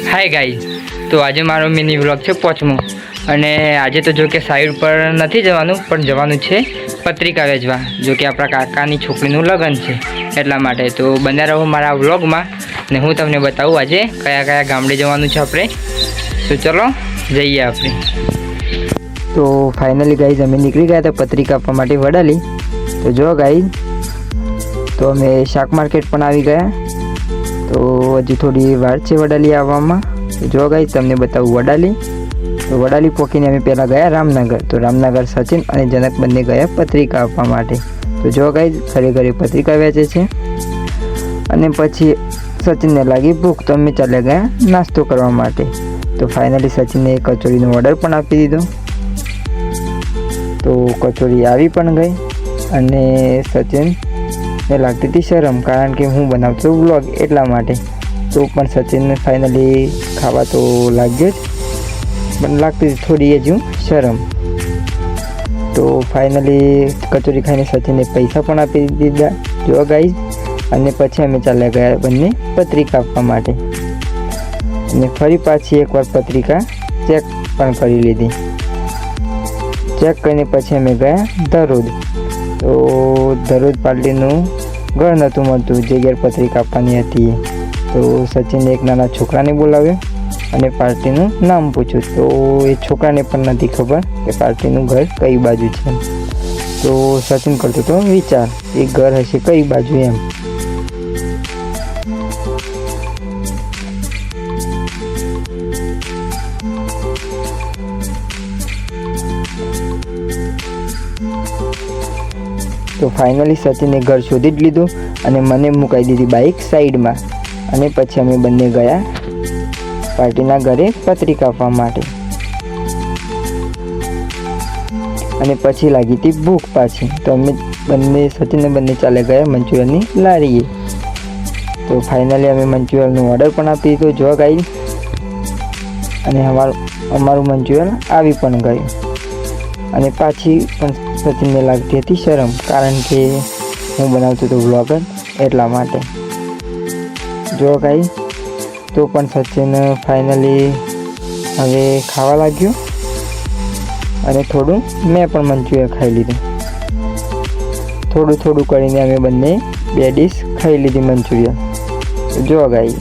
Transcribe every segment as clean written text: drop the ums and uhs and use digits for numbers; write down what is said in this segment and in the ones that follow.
Hi guys, तो आज मारो मिनी व्लॉग है 5मो અને આજે તો જો કે સાઈડ પર નથી જવાનું પણ જવાનું છે પત્રિકા વેચવા, જો કે આપણા કાકાની છોકરીનું લગ્ન છે એટલા માટે. તો બન્યા રહો મારા વ્લોગમાં ને હું તમને બતાવું આજે કયા કયા ગામડે જવાનું છે આપણે. તો ચલો જઈએ આપણે. તો ફાઇનલી ગાઈઝ અમે નીકળી ગયા હતા પત્રિકા આપવા માટે વડાલી. તો જો ગાઈઝ, તો અમે શાક માર્કેટ પણ આવી ગયા. તો હજી થોડી વાર છે વડાલી આવવામાં. તો જો ગાઈઝ તમને બતાવું વડાલી. તો વડાલી પોકીને અમે પહેલાં ગયા રામનગર. તો રામનગર સચિન અને જનક બંને ગયા પત્રિકા આપવા માટે. તો જો ગાઈઝ ઘરે ઘરે પત્રિકા વેચે છે. અને પછી સચિનને લાગી ભૂખ તો અમે ચાલ્યા ગયા નાસ્તો કરવા માટે. તો ફાઇનલી સચિનને કચોરીનો ઓર્ડર પણ આપી દીધો. તો કચોરી આવી પણ ગઈ અને સચિનને લાગતી હતી શરમ, કારણ કે હું બનાવતો વ્લોગ એટલા માટે. તો પણ સચિનને ફાઇનલી ખાવા તો લાગ્યો જ, પણ લાગતી થોડી હજુ શરમ. તો ફાઇનલી કચોરી ખાઈને સચિનને પૈસા પણ આપી દીધા જો ગાઈઝ. અને પછી અમે ચાલ્યા ગયા બંને પત્રિકા આપવા માટે. અને ફરી પાછી એકવાર પત્રિકા ચેક પણ કરી લીધી. ચેક કરીને પછી અમે ગયા ધરોદ. તો ધરોદ પાર્ટીનું ઘર નહોતું મળતું જે ઘેર પત્રિકા આપવાની હતી. તો સચિને એક નાના છોકરાને બોલાવ્યો અને પાર્ટીનું નામ પૂછ્યું. તો એ છોકરાને પણ નથી ખબર કે પાર્ટીનું ઘર કઈ બાજુ છે. તો સચિન કરતો હતો વિચાર એ ઘર હશે કઈ બાજુ એમ. તો ફાઇનલી સચિને ઘર શોધી જ લીધું અને મને મુકાઈ દીધી બાઇક સાઈડમાં. અને પછી અમે બંને ગયા પાર્ટીના ઘરે પત્રિકા આપવા માટે. અને પછી લાગી હતી ભૂખ પાછી. તો અમે સચિનને બંને ચાલે ગયા મંચુરિયનની લારીએ. તો ફાઇનલી અમે મંચુરિયનનો ઓર્ડર પણ આપી દીધો જો ગાઈ. અને અમારું મંચુરિયન આવી પણ ગયું. અને પાછી પણ સચિનને લાગતી હતી શરમ, કારણ કે હું બનાવતો હતો વ્લોગ એટલા માટે જો ગાઈ. તો પણ સચિન ફાઇનલી હવે ખાવા લાગ્યો અને થોડું મેં પણ મંચુરિયન ખાઈ લીધું. થોડું થોડું કરીને અમે બંને 2 ડીશ ખાઈ લીધી મંચુરિયન. જો ગાઈ.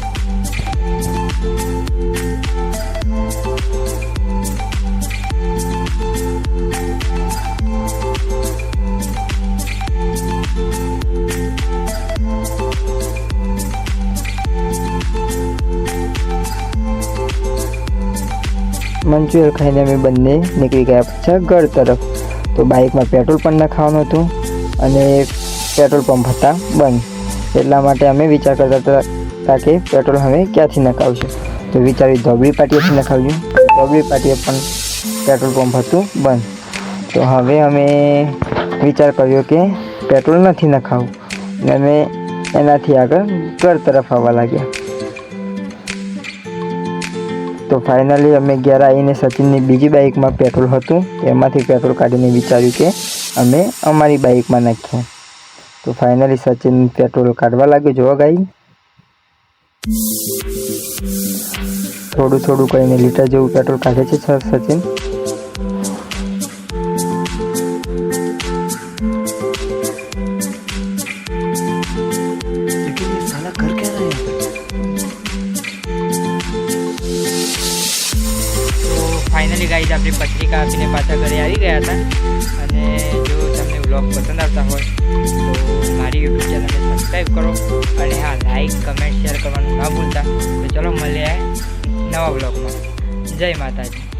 મંચુરિયન ખાઈને અમે બંને નીકળી ગયા પાછા ઘર તરફ. તો બાઇકમાં પેટ્રોલ પણ નખાવાનું હતું અને પેટ્રોલ પંપ હતા બંધ. એટલા માટે અમે વિચાર કરતા હતા કે પેટ્રોલ હવે ક્યાંથી નખાવશું. તો વિચાર્યું ધોબળી પાટીએથી નખાવ્યું. ધોબળી પાટીએ પણ પેટ્રોલ પંપ હતું બંધ. તો હવે અમે વિચાર કર્યો કે પેટ્રોલ નથી નખાવું અને અમે એનાથી આગળ ઘર તરફ આવવા લાગ્યા. તો ફાઇનલી અમે ઘેર આવીને સચિનની બીજી બાઇકમાં પેટ્રોલ હતું, એમાંથી પેટ્રોલ કાઢીને વિચાર્યું કે અમે અમારી બાઇકમાં નાખીએ. તો ફાઇનલી સચિન પેટ્રોલ કાઢવા લાગ્યો જોવા ગાઈ. થોડું થોડું કરીને લીટર જેવું પેટ્રોલ કાઢે છે સચિન. ફાઇનલી ગાઈઝ આપણે પત્રિકા આપીને પાછા ઘરે આવી ગયા હતા. અને જો તમને વ્લોગ પસંદ આવતા હોય તો મારી યુટ્યુબ ચેનલને સબસ્ક્રાઈબ કરો અને હા લાઈક કમેન્ટ શેર કરવાનું ના ભૂલતા. તો ચલો મળીએ નવા વ્લોગમાં. જય માતાજી.